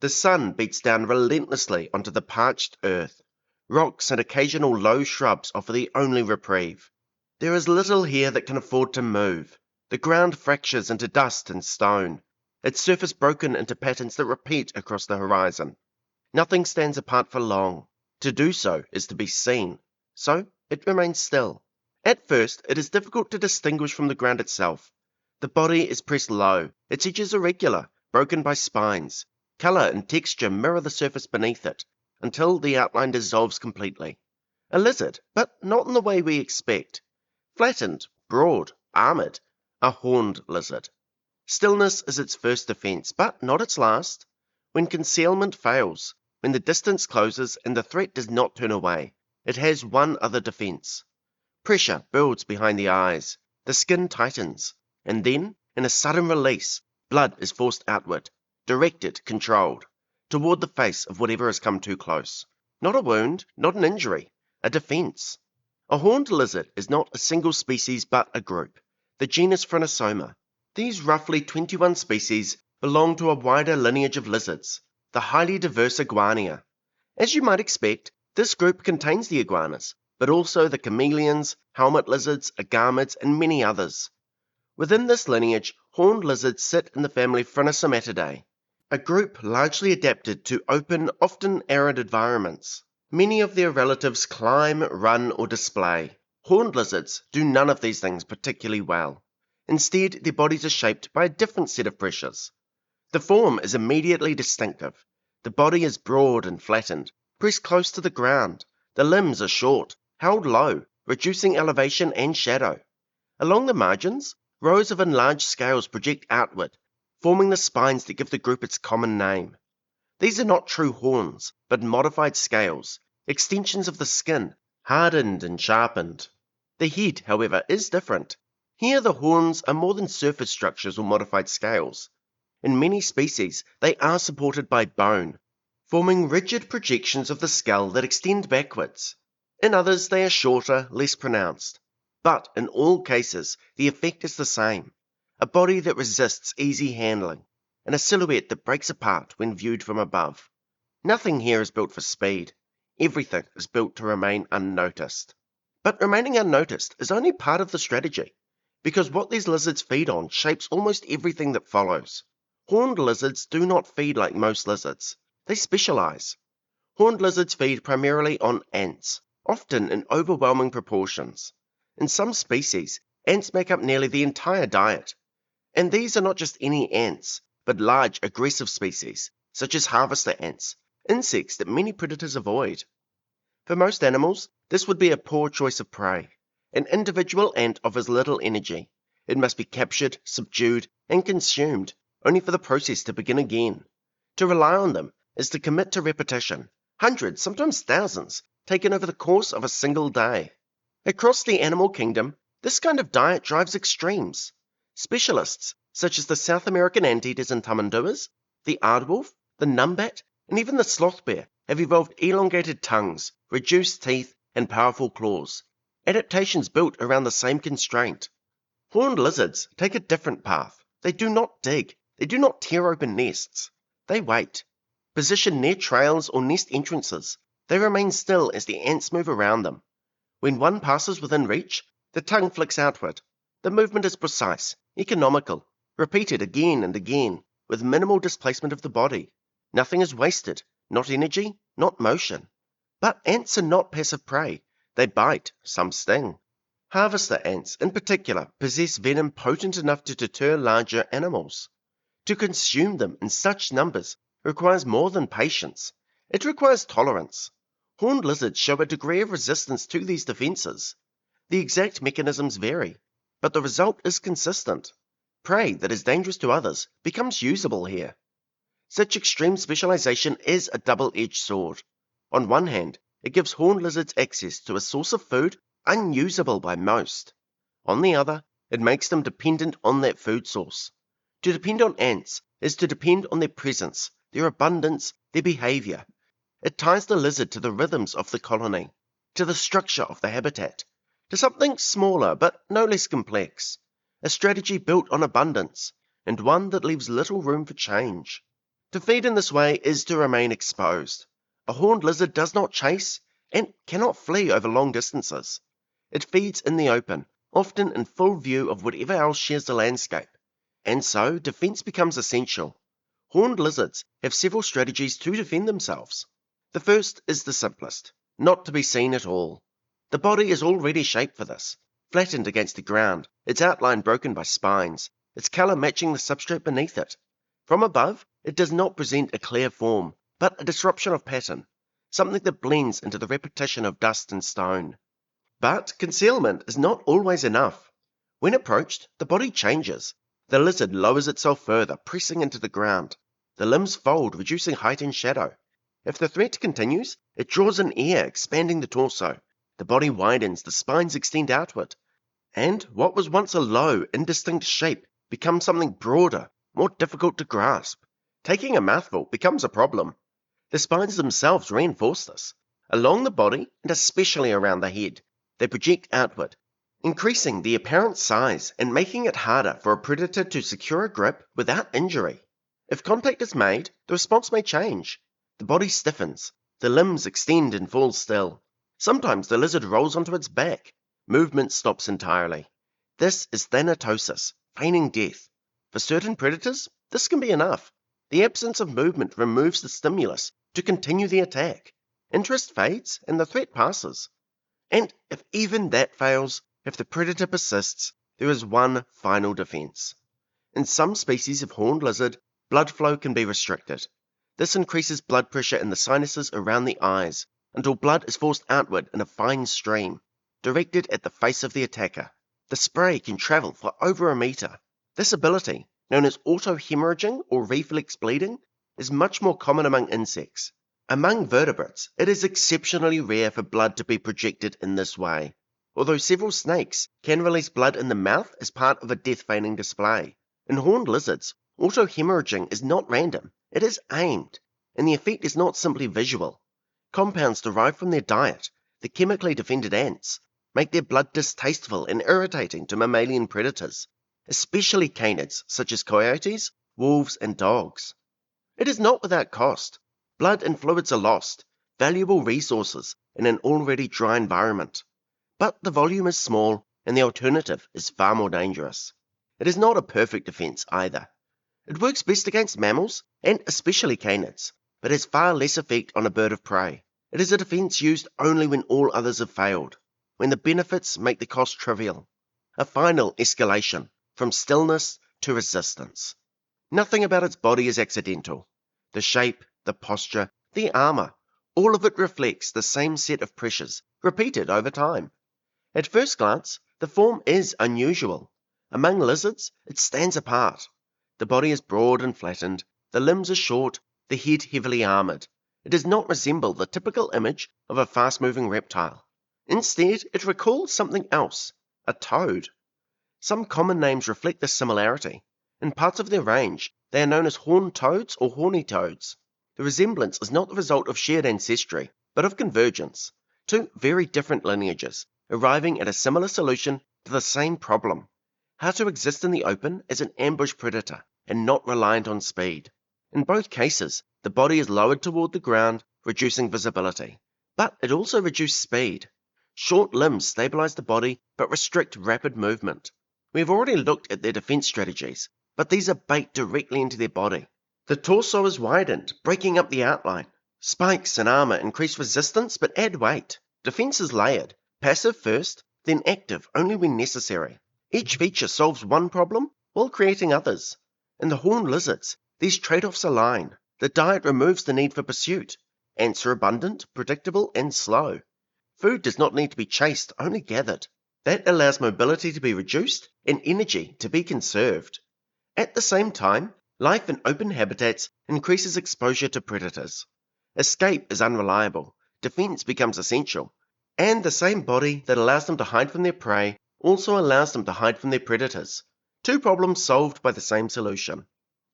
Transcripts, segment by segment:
The sun beats down relentlessly onto the parched earth. Rocks and occasional low shrubs offer the only reprieve. There is little here that can afford to move. The ground fractures into dust and stone, its surface broken into patterns that repeat across the horizon. Nothing stands apart for long. To do so is to be seen, so it remains still. At first, it is difficult to distinguish from the ground itself. The body is pressed low, its edges are regular, broken by spines. Colour and texture mirror the surface beneath it, until the outline dissolves completely. A lizard, but not in the way we expect. Flattened, broad, armoured, a horned lizard. Stillness is its first defence, but not its last. When concealment fails, when the distance closes and the threat does not turn away, it has one other defence. Pressure builds behind the eyes, the skin tightens, and then, in a sudden release, blood is forced outward, directed, controlled, toward the face of whatever has come too close. Not a wound, not an injury, a defence. A horned lizard is not a single species but a group, the genus Phrynosoma. These roughly 21 species belong to a wider lineage of lizards, the highly diverse Iguania. As you might expect, this group contains the iguanas, but also the chameleons, helmet lizards, agamids, and many others. Within this lineage, horned lizards sit in the family Phrynosomatidae, a group largely adapted to open, often arid environments. Many of their relatives climb, run, or display. Horned lizards do none of these things particularly well. Instead, their bodies are shaped by a different set of pressures. The form is immediately distinctive. The body is broad and flattened, pressed close to the ground. The limbs are short, held low, reducing elevation and shadow. Along the margins, rows of enlarged scales project outward, forming the spines that give the group its common name. These are not true horns, but modified scales, extensions of the skin, hardened and sharpened. The head, however, is different. Here the horns are more than surface structures or modified scales. In many species, they are supported by bone, forming rigid projections of the skull that extend backwards. In others, they are shorter, less pronounced. But in all cases, the effect is the same. A body that resists easy handling, and a silhouette that breaks apart when viewed from above. Nothing here is built for speed. Everything is built to remain unnoticed. But remaining unnoticed is only part of the strategy, because what these lizards feed on shapes almost everything that follows. Horned lizards do not feed like most lizards. They specialize. Horned lizards feed primarily on ants, often in overwhelming proportions. In some species, ants make up nearly the entire diet. And these are not just any ants, but large aggressive species, such as harvester ants, insects that many predators avoid. For most animals, this would be a poor choice of prey. An individual ant offers little energy. It must be captured, subdued, and consumed, only for the process to begin again. To rely on them is to commit to repetition, hundreds, sometimes thousands, taken over the course of a single day. Across the animal kingdom, this kind of diet drives extremes. Specialists, such as the South American anteaters and tamanduas, the aardwolf, the numbat, and even the sloth bear, have evolved elongated tongues, reduced teeth, and powerful claws, adaptations built around the same constraint. Horned lizards take a different path. They do not dig. They do not tear open nests. They wait. Positioned near trails or nest entrances, they remain still as the ants move around them. When one passes within reach, the tongue flicks outward. The movement is precise, economical, repeated again and again, with minimal displacement of the body. Nothing is wasted, not energy, not motion. But ants are not passive prey. They bite, some sting. Harvester ants, in particular, possess venom potent enough to deter larger animals. To consume them in such numbers requires more than patience. It requires tolerance. Horned lizards show a degree of resistance to these defenses. The exact mechanisms vary, but the result is consistent. Prey that is dangerous to others becomes usable here. Such extreme specialization is a double-edged sword. On one hand, it gives horned lizards access to a source of food unusable by most. On the other, it makes them dependent on that food source. To depend on ants is to depend on their presence, their abundance, their behavior. It ties the lizard to the rhythms of the colony, to the structure of the habitat, to something smaller but no less complex, a strategy built on abundance, and one that leaves little room for change. To feed in this way is to remain exposed. A horned lizard does not chase and cannot flee over long distances. It feeds in the open, often in full view of whatever else shares the landscape, and so defense becomes essential. Horned lizards have several strategies to defend themselves. The first is the simplest, not to be seen at all. The body is already shaped for this, flattened against the ground, its outline broken by spines, its colour matching the substrate beneath it. From above, it does not present a clear form, but a disruption of pattern, something that blends into the repetition of dust and stone. But concealment is not always enough. When approached, the body changes. The lizard lowers itself further, pressing into the ground. The limbs fold, reducing height and shadow. If the threat continues, it draws in air, expanding the torso. The body widens, the spines extend outward. And what was once a low, indistinct shape becomes something broader, more difficult to grasp. Taking a mouthful becomes a problem. The spines themselves reinforce this. Along the body, and especially around the head, they project outward, increasing the apparent size and making it harder for a predator to secure a grip without injury. If contact is made, the response may change. The body stiffens, the limbs extend and fall still. Sometimes the lizard rolls onto its back. Movement stops entirely. This is thanatosis, feigning death. For certain predators, this can be enough. The absence of movement removes the stimulus to continue the attack. Interest fades and the threat passes. And if even that fails, if the predator persists, there is one final defense. In some species of horned lizard, blood flow can be restricted. This increases blood pressure in the sinuses around the eyes until blood is forced outward in a fine stream, directed at the face of the attacker. The spray can travel for over a meter. This ability, known as autohemorrhaging or reflex bleeding, is much more common among insects. Among vertebrates, it is exceptionally rare for blood to be projected in this way, although several snakes can release blood in the mouth as part of a death-feigning display. In horned lizards, autohemorrhaging is not random, it is aimed, and the effect is not simply visual. Compounds derived from their diet, the chemically defended ants, make their blood distasteful and irritating to mammalian predators, especially canids such as coyotes, wolves, and dogs. It is not without cost. Blood and fluids are lost, valuable resources in an already dry environment. But the volume is small, and the alternative is far more dangerous. It is not a perfect defense either. It works best against mammals, and especially canids, but has far less effect on a bird of prey. It is a defense used only when all others have failed, when the benefits make the cost trivial. A final escalation, from stillness to resistance. Nothing about its body is accidental. The shape, the posture, the armor, all of it reflects the same set of pressures, repeated over time. At first glance, the form is unusual. Among lizards, it stands apart. The body is broad and flattened, the limbs are short, the head heavily armored. It does not resemble the typical image of a fast-moving reptile. Instead, it recalls something else, a toad. Some common names reflect this similarity. In parts of their range, they are known as horned toads or horny toads. The resemblance is not the result of shared ancestry, but of convergence. Two very different lineages, arriving at a similar solution to the same problem. How to exist in the open as an ambush predator and not reliant on speed. In both cases, the body is lowered toward the ground, reducing visibility. But it also reduces speed. Short limbs stabilize the body but restrict rapid movement. We have already looked at their defense strategies, but these are baked directly into their body. The torso is widened, breaking up the outline. Spikes and armor increase resistance but add weight. Defense is layered, passive first, then active only when necessary. Each feature solves one problem while creating others. In the horned lizards, these trade-offs align. The diet removes the need for pursuit. Ants are abundant, predictable, and slow. Food does not need to be chased, only gathered. That allows mobility to be reduced and energy to be conserved. At the same time, life in open habitats increases exposure to predators. Escape is unreliable, defense becomes essential, and the same body that allows them to hide from their prey also allows them to hide from their predators. Two problems solved by the same solution.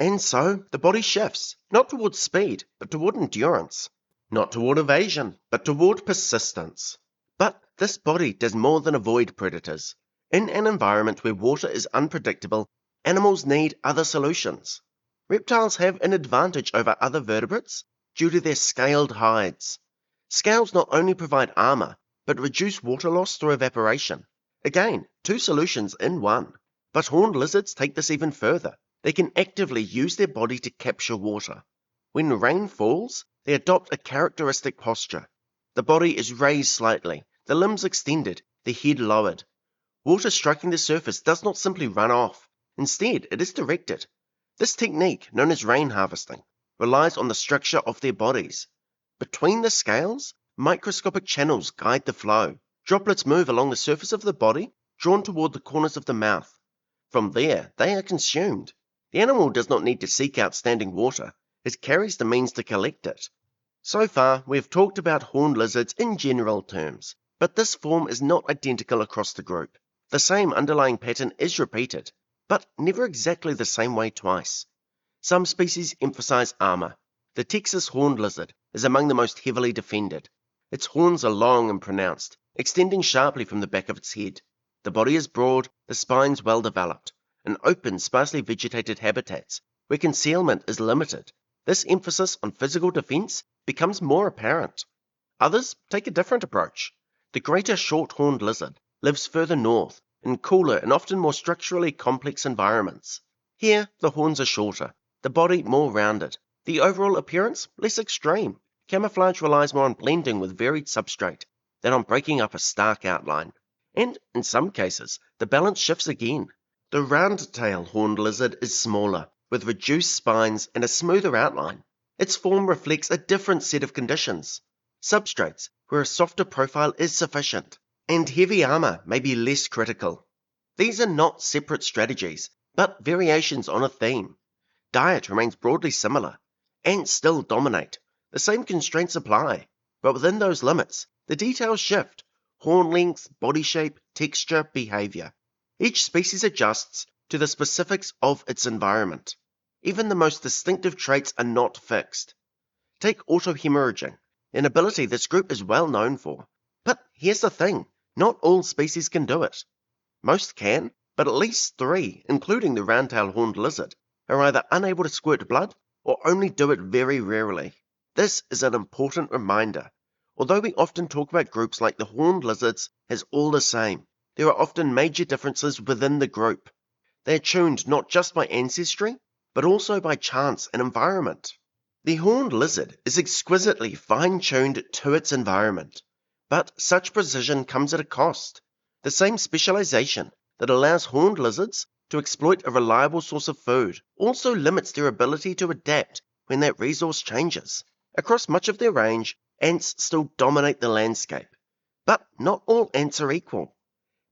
And so, the body shifts, not toward speed, but toward endurance. Not toward evasion, but toward persistence. But this body does more than avoid predators. In an environment where water is unpredictable, animals need other solutions. Reptiles have an advantage over other vertebrates due to their scaled hides. Scales not only provide armor, but reduce water loss through evaporation. Again, two solutions in one. But horned lizards take this even further. They can actively use their body to capture water. When rain falls, they adopt a characteristic posture. The body is raised slightly, the limbs extended, the head lowered. Water striking the surface does not simply run off. Instead, it is directed. This technique, known as rain harvesting, relies on the structure of their bodies. Between the scales, microscopic channels guide the flow. Droplets move along the surface of the body, drawn toward the corners of the mouth. From there, they are consumed. The animal does not need to seek out standing water. It carries the means to collect it. So far, we have talked about horned lizards in general terms, but this form is not identical across the group. The same underlying pattern is repeated, but never exactly the same way twice. Some species emphasize armor. The Texas horned lizard is among the most heavily defended. Its horns are long and pronounced, extending sharply from the back of its head. The body is broad, the spines well developed. In open, sparsely vegetated habitats, where concealment is limited, this emphasis on physical defense becomes more apparent. Others take a different approach. The greater short-horned lizard lives further north, in cooler and often more structurally complex environments. Here, the horns are shorter, the body more rounded, the overall appearance less extreme. Camouflage relies more on blending with varied substrate than on breaking up a stark outline. And, in some cases, the balance shifts again. The round-tail horned lizard is smaller, with reduced spines and a smoother outline. Its form reflects a different set of conditions. Substrates where a softer profile is sufficient, and heavy armor may be less critical. These are not separate strategies, but variations on a theme. Diet remains broadly similar. Ants still dominate. The same constraints apply, but within those limits, the details shift. Horn length, body shape, texture, behavior. Each species adjusts to the specifics of its environment. Even the most distinctive traits are not fixed. Take autohemorrhaging, an ability this group is well known for. But here's the thing, not all species can do it. Most can, but at least 3, including the round-tailed horned lizard, are either unable to squirt blood or only do it very rarely. This is an important reminder. Although we often talk about groups like the horned lizards as all the same, there are often major differences within the group. They are tuned not just by ancestry, but also by chance and environment. The horned lizard is exquisitely fine-tuned to its environment, but such precision comes at a cost. The same specialization that allows horned lizards to exploit a reliable source of food also limits their ability to adapt when that resource changes. Across much of their range, ants still dominate the landscape. But not all ants are equal.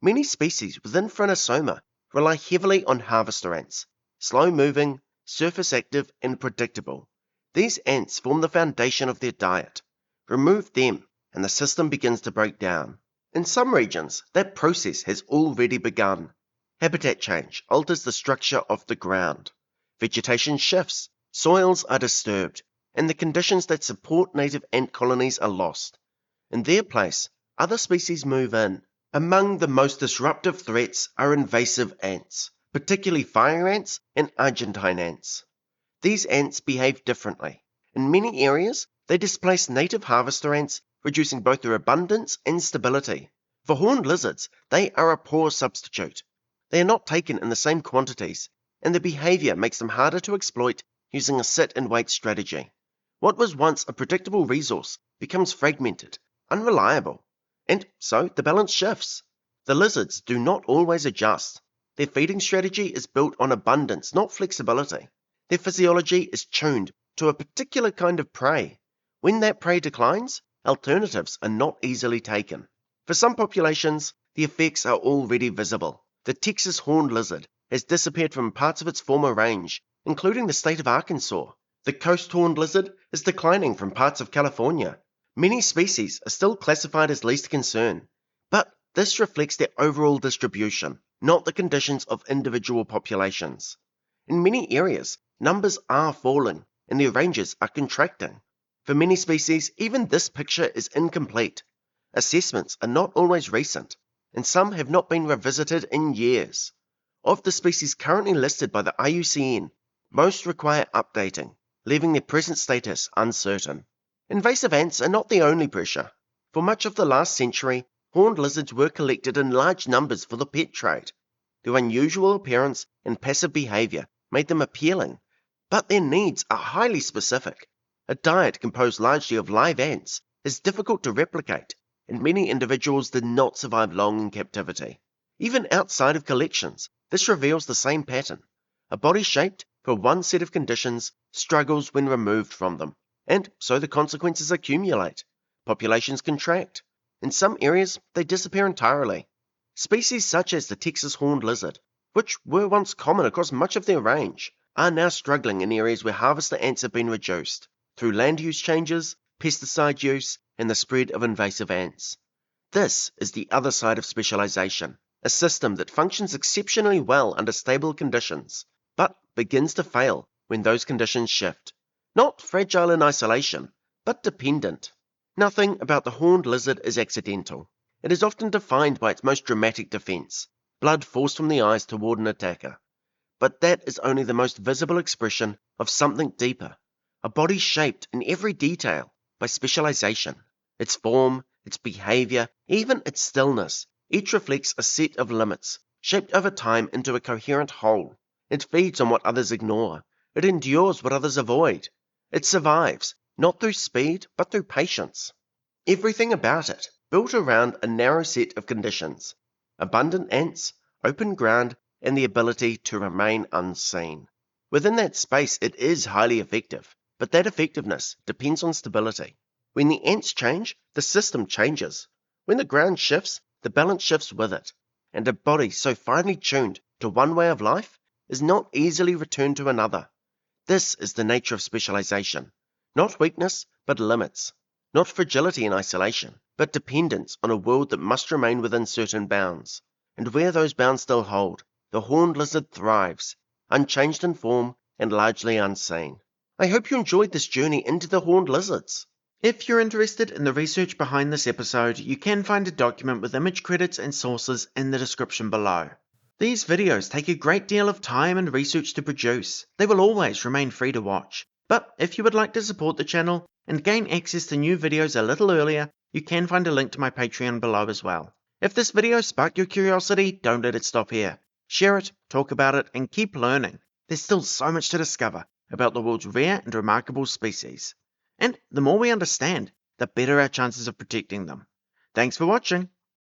Many species within Phrynosoma rely heavily on harvester ants, slow-moving, surface-active, and predictable. These ants form the foundation of their diet. Remove them, and the system begins to break down. In some regions, that process has already begun. Habitat change alters the structure of the ground. Vegetation shifts, soils are disturbed, and the conditions that support native ant colonies are lost. In their place, other species move in. Among the most disruptive threats are invasive ants, particularly fire ants and Argentine ants. These ants behave differently. In many areas, they displace native harvester ants, reducing both their abundance and stability. For horned lizards, they are a poor substitute. They are not taken in the same quantities, and their behavior makes them harder to exploit using a sit-and-wait strategy. What was once a predictable resource becomes fragmented, unreliable, and so the balance shifts. The lizards do not always adjust. Their feeding strategy is built on abundance, not flexibility. Their physiology is tuned to a particular kind of prey. When that prey declines, alternatives are not easily taken. For some populations, the effects are already visible. The Texas horned lizard has disappeared from parts of its former range, including the state of Arkansas. The coast horned lizard is declining from parts of California. Many species are still classified as least concern, but this reflects their overall distribution, not the conditions of individual populations. In many areas, numbers are falling, and their ranges are contracting. For many species, even this picture is incomplete. Assessments are not always recent, and some have not been revisited in years. Of the species currently listed by the IUCN, Most require updating, leaving their present status uncertain. Invasive ants are not the only pressure. For much of the last century, horned lizards were collected in large numbers for the pet trade. Their unusual appearance and passive behavior made them appealing, but their needs are highly specific. A diet composed largely of live ants is difficult to replicate, and many individuals did not survive long in captivity. Even outside of collections, this reveals the same pattern. A body shaped for one set of conditions struggles when removed from them, and so the consequences accumulate. Populations contract. In some areas, they disappear entirely. Species such as the Texas horned lizard, which were once common across much of their range, are now struggling in areas where harvester ants have been reduced through land use changes, pesticide use, and the spread of invasive ants. This is the other side of specialization, a system that functions exceptionally well under stable conditions, but begins to fail when those conditions shift. Not fragile in isolation, but dependent. Nothing about the horned lizard is accidental. It is often defined by its most dramatic defense, blood forced from the eyes toward an attacker. But that is only the most visible expression of something deeper, a body shaped in every detail by specialization. Its form, its behavior, even its stillness, each reflects a set of limits, shaped over time into a coherent whole. It feeds on what others ignore. It endures what others avoid. It survives, not through speed, but through patience. Everything about it, built around a narrow set of conditions: abundant ants, open ground, and the ability to remain unseen. Within that space, it is highly effective, but that effectiveness depends on stability. When the ants change, the system changes. When the ground shifts, the balance shifts with it, and a body so finely tuned to one way of life is not easily returned to another. This is the nature of specialization. Not weakness, but limits. Not fragility in isolation, but dependence on a world that must remain within certain bounds. And where those bounds still hold, the horned lizard thrives, unchanged in form and largely unseen. I hope you enjoyed this journey into the horned lizards. If you're interested in the research behind this episode, you can find a document with image credits and sources in the description below. These videos take a great deal of time and research to produce. They will always remain free to watch. But if you would like to support the channel and gain access to new videos a little earlier, you can find a link to my Patreon below as well. If this video sparked your curiosity, don't let it stop here. Share it, talk about it, and keep learning. There's still so much to discover about the world's rare and remarkable species. And the more we understand, the better our chances of protecting them. Thanks for watching.